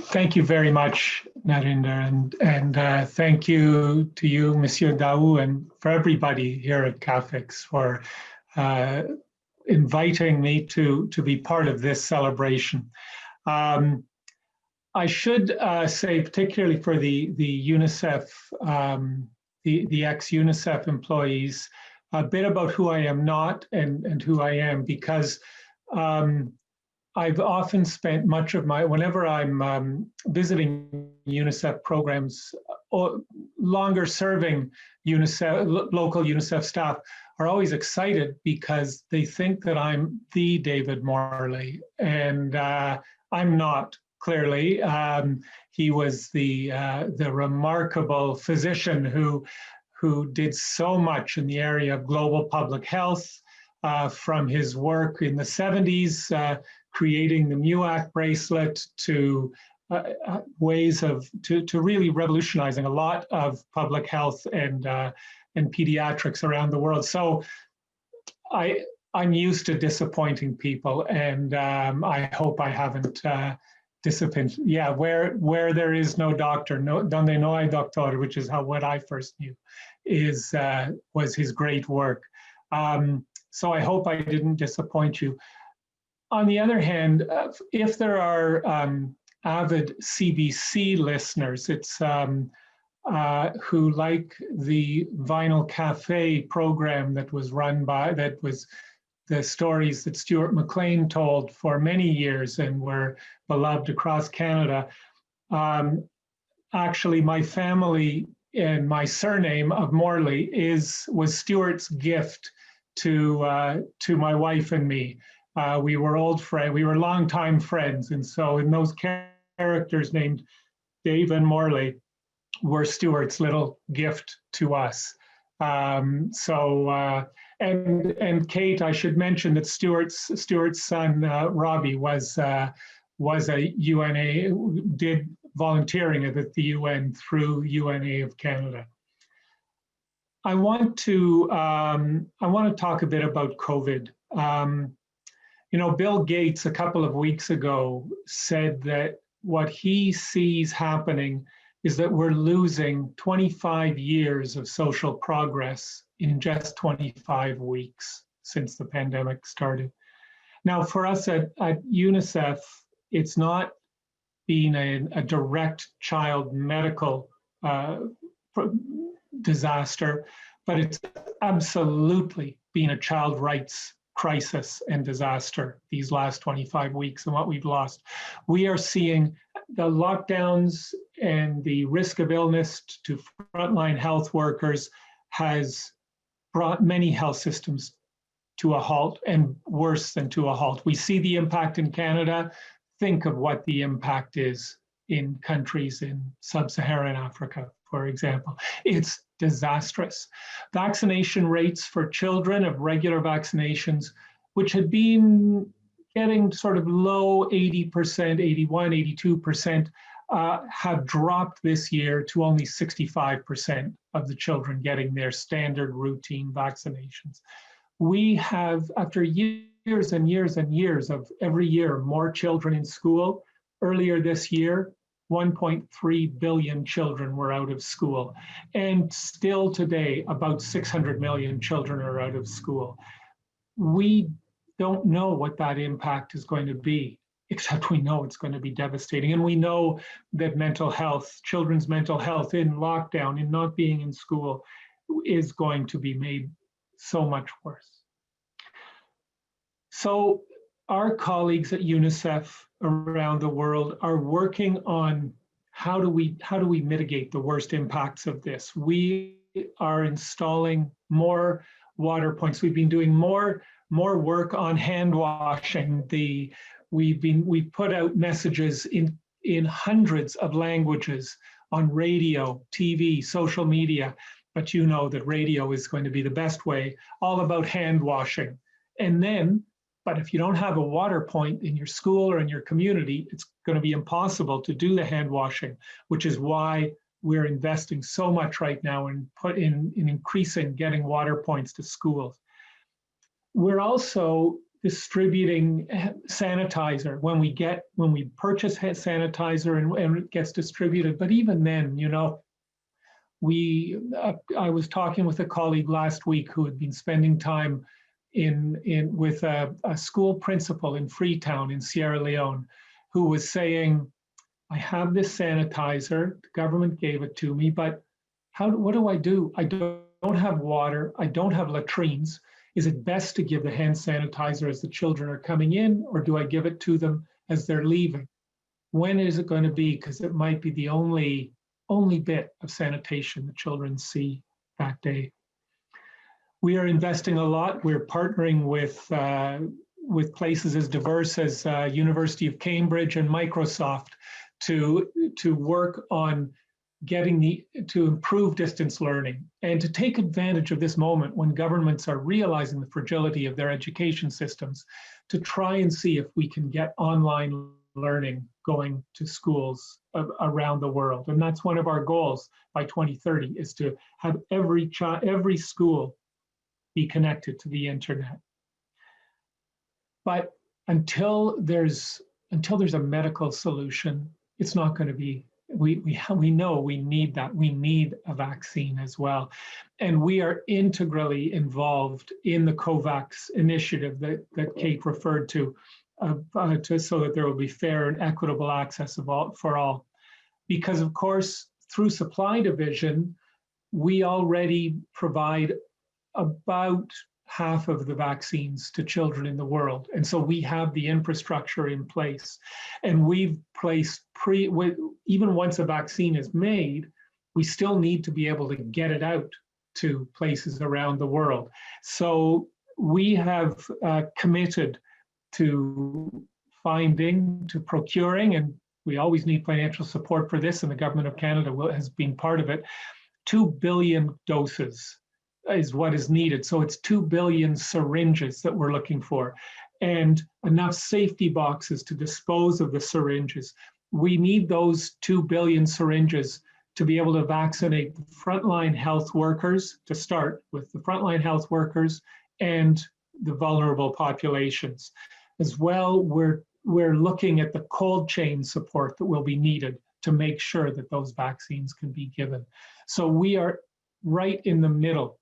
Thank you very much, Narinder, and thank you to you, Monsieur Daou, and for everybody here at CAFICS for inviting me to be part of this celebration. I should say, particularly for the UNICEF, the ex-UNICEF employees, a bit about who I am not and who I am, because I've often spent much of whenever I'm visiting UNICEF programs, longer serving local UNICEF staff are always excited because they think that I'm the David Morley, and I'm not, clearly. He was the remarkable physician who did so much in the area of global public health, from his work in the 70s, creating the MUAC bracelet, to ways to really revolutionizing a lot of public health and pediatrics around the world. So I'm used to disappointing people, and I hope I haven't disappointed. Yeah, where there is no doctor, donde no hay doctor, which is what I first knew, was his great work. So I hope I didn't disappoint you. On the other hand, if there are avid CBC listeners, it's who like the Vinyl Cafe program that was the stories that Stuart McLean told for many years and were beloved across Canada. Actually, my family and my surname of Morley was Stuart's gift to my wife and me. We were old friends, we were longtime friends, and so in those characters named Dave and Morley were Stuart's little gift to us. And Kate, I should mention that Stuart's son Robbie was a UNA, did volunteering at the UN through UNA of Canada. I want to talk a bit about COVID. Bill Gates a couple of weeks ago said that what he sees happening is that we're losing 25 years of social progress in just 25 weeks since the pandemic started. Now, for us at UNICEF, it's not been a direct child medical disaster, but it's absolutely been a child rights crisis and disaster these last 25 weeks and what we've lost. We are seeing the lockdowns and the risk of illness to frontline health workers has brought many health systems to a halt, and worse than to a halt. We see the impact in Canada. Think of what the impact is in countries in sub-Saharan Africa, for example. It's disastrous. Vaccination rates for children of regular vaccinations, which had been getting sort of low 80%, 81, 82%, have dropped this year to only 65% of the children getting their standard routine vaccinations. We have, after years and years and years of every year more children in school, earlier this year, 1.3 billion children were out of school. And still today, about 600 million children are out of school. We don't know what that impact is going to be, except we know it's going to be devastating. And we know that mental health, children's mental health in lockdown, in not being in school, is going to be made so much worse. So our colleagues at UNICEF around the world are working on how do we mitigate the worst impacts of this. We are installing more water points. We've been doing more work on hand washing. We've put out messages in hundreds of languages on radio, TV, social media, but you know that radio is going to be the best way, all about hand washing. But if you don't have a water point in your school or in your community, it's going to be impossible to do the hand washing, which is why we're investing so much right now in increasing getting water points to schools. We're also distributing sanitizer when we purchase sanitizer and it gets distributed. But even then, you know, I was talking with a colleague last week who had been spending time with a school principal in Freetown in Sierra Leone, who was saying, I have this sanitizer, the government gave it to me, but what do I do? I don't have water, I don't have latrines. Is it best to give the hand sanitizer as the children are coming in, or do I give it to them as they're leaving? When is it going to be? Because it might be the only bit of sanitation the children see that day. We are investing a lot. We're partnering with places as diverse as University of Cambridge and Microsoft to work on to improve distance learning and to take advantage of this moment when governments are realizing the fragility of their education systems to try and see if we can get online learning going to schools around the world. And that's one of our goals by 2030, is to have every school be connected to the internet. But until there's a medical solution, it's not going to be. We know we need that. We need a vaccine as well. And we are integrally involved in the COVAX initiative that Kate referred to, so that there will be fair and equitable access for all. Because of course, through supply division, we already provide about half of the vaccines to children in the world. And so we have the infrastructure in place. And we've placed even once a vaccine is made, we still need to be able to get it out to places around the world. So we have committed to procuring, and we always need financial support for this, and the Government of Canada has been part of it, 2 billion doses is what is needed. So it's 2 billion syringes that we're looking for, and enough safety boxes to dispose of the syringes. We need those 2 billion syringes to be able to vaccinate the frontline health workers, to start with the frontline health workers and the vulnerable populations. As well, we're looking at the cold chain support that will be needed to make sure that those vaccines can be given. So we are right in the middle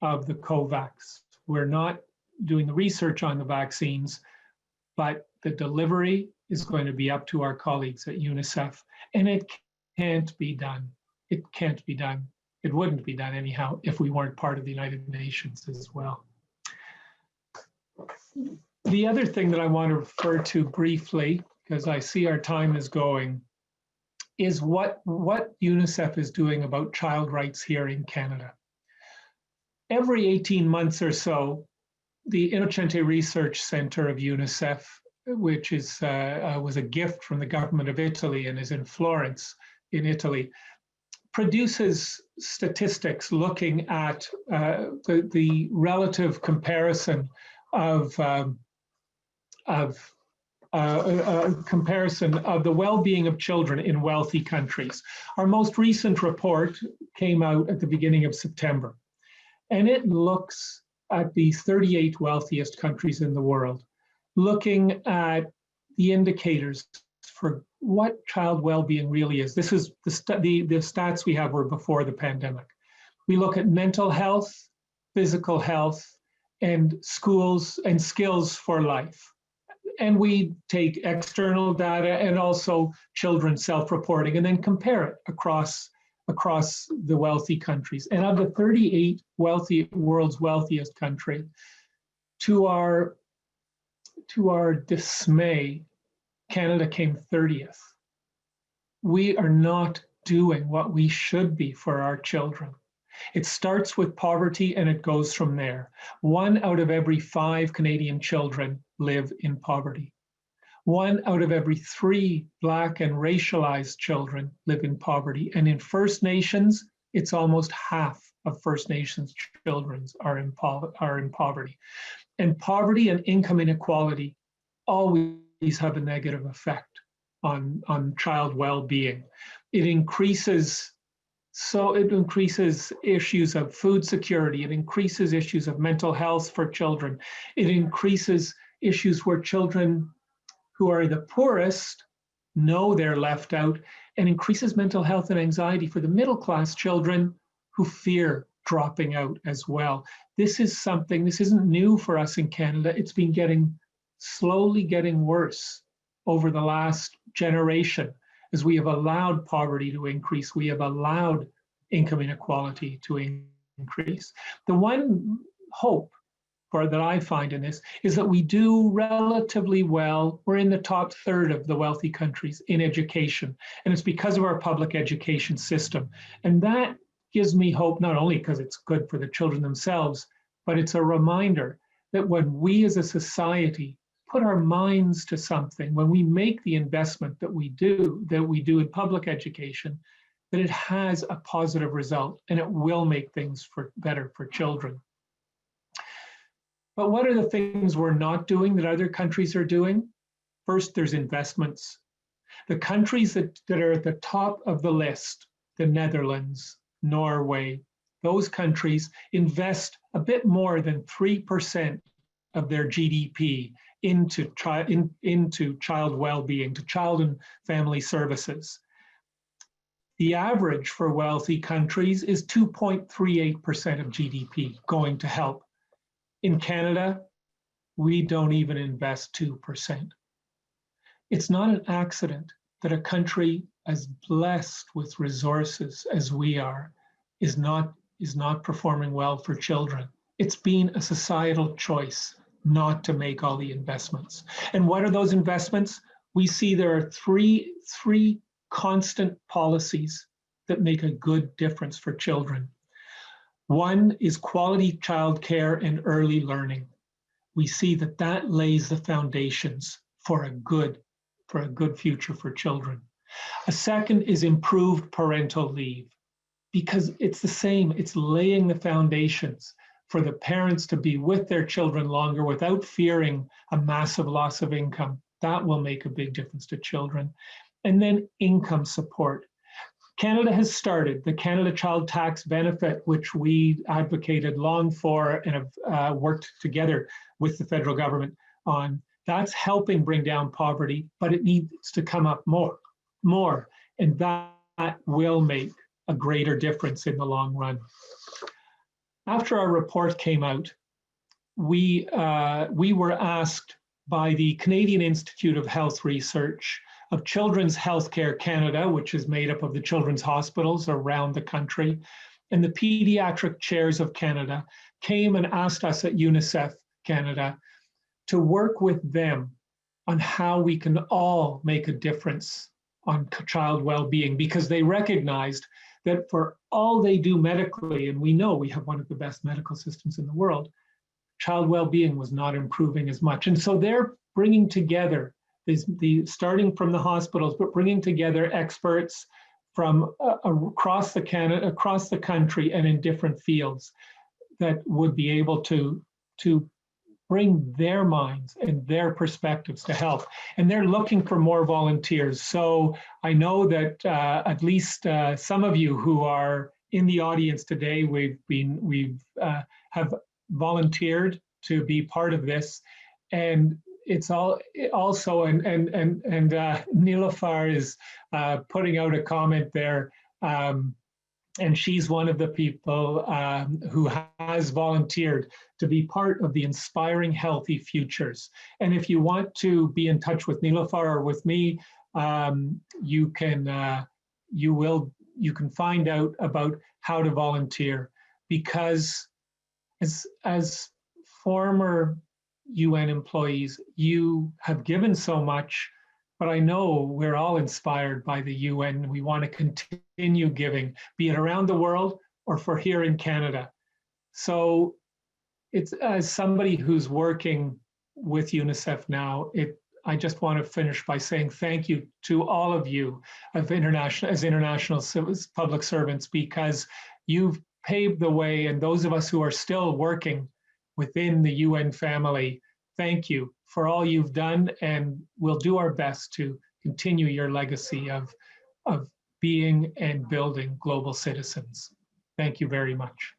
of the COVAX. We're not doing the research on the vaccines, but the delivery is going to be up to our colleagues at UNICEF, and it can't be done. It can't be done. It wouldn't be done anyhow if we weren't part of the United Nations as well. The other thing that I want to refer to briefly, because I see our time is going, is what UNICEF is doing about child rights here in Canada. Every 18 months or so, the Innocente Research Center of UNICEF, which was a gift from the government of Italy and is in Florence in Italy, produces statistics looking at the relative comparison of the well-being of children in wealthy countries. Our most recent report came out at the beginning of September, and it looks at the 38 wealthiest countries in the world, looking at the indicators for what child well-being really is. This is the stats we have were before the pandemic. We look at mental health, physical health, and schools and skills for life. And we take external data and also children's self-reporting and then compare it across the wealthy countries. And of the 38 world's wealthiest country, to our dismay, Canada came 30th. We are not doing what we should be for our children. It starts with poverty and it goes from there. 1 out of every 5 Canadian children live in poverty. 1 out of every 3 Black and racialized children live in poverty. And in First Nations, it's almost half of First Nations children are in poverty. And poverty and income inequality always have a negative effect on child well-being. It increases issues of food security. It increases issues of mental health for children. It increases issues where children who are the poorest know they're left out, and increases mental health and anxiety for the middle class children who fear dropping out as well. This is something, this isn't new for us in Canada. It's been slowly getting worse over the last generation as we have allowed poverty to increase. We have allowed income inequality to increase. The one hope that I find in this is that we do relatively well. We're in the top third of the wealthy countries in education, and it's because of our public education system. And that gives me hope, not only because it's good for the children themselves, but it's a reminder that when we as a society put our minds to something, when we make the investment that we do in public education, that it has a positive result and it will make things better for children. But what are the things we're not doing that other countries are doing? First, there's investments. The countries that are at the top of the list, the Netherlands, Norway, those countries invest a bit more than 3% of their GDP into child well-being, to child and family services. The average for wealthy countries is 2.38% of GDP going to help. In Canada, we don't even invest 2%. It's not an accident that a country as blessed with resources as we are is not performing well for children. It's been a societal choice not to make all the investments. And what are those investments? We see there are three constant policies that make a good difference for children. One is quality childcare and early learning. We see that lays the foundations for a good future for children. A second is improved parental leave, because it's the same, it's laying the foundations for the parents to be with their children longer without fearing a massive loss of income. That will make a big difference to children. And then income support. Canada has started the Canada Child Tax Benefit, which we advocated long for and have worked together with the federal government on. That's helping bring down poverty, but it needs to come up more, and that will make a greater difference in the long run. After our report came out, we were asked by the Canadian Institute of Health Research of Children's Healthcare Canada, which is made up of the children's hospitals around the country, and the Pediatric Chairs of Canada came and asked us at UNICEF Canada to work with them on how we can all make a difference on child well-being, because they recognized that for all they do medically, and we know we have one of the best medical systems in the world, child well-being was not improving as much. And so they're bringing together starting from the hospitals, but bringing together experts from across the country and in different fields that would be able to bring their minds and their perspectives to health. And they're looking for more volunteers. So I know that at least some of you who are in the audience today, have volunteered to be part of this. And it's also, and Nilafar is putting out a comment there, and she's one of the people who has volunteered to be part of the Inspiring Healthy Futures. And if you want to be in touch with Nilafar or with me, you can find out about how to volunteer, because as former UN employees, you have given so much, but I know we're all inspired by the UN. We want to continue giving, be it around the world or for here in Canada. So it's, as somebody who's working with UNICEF now, I just want to finish by saying thank you to all of you as international public servants, because you've paved the way, and those of us who are still working within the UN family, thank you for all you've done, and we'll do our best to continue your legacy of being and building global citizens. Thank you very much.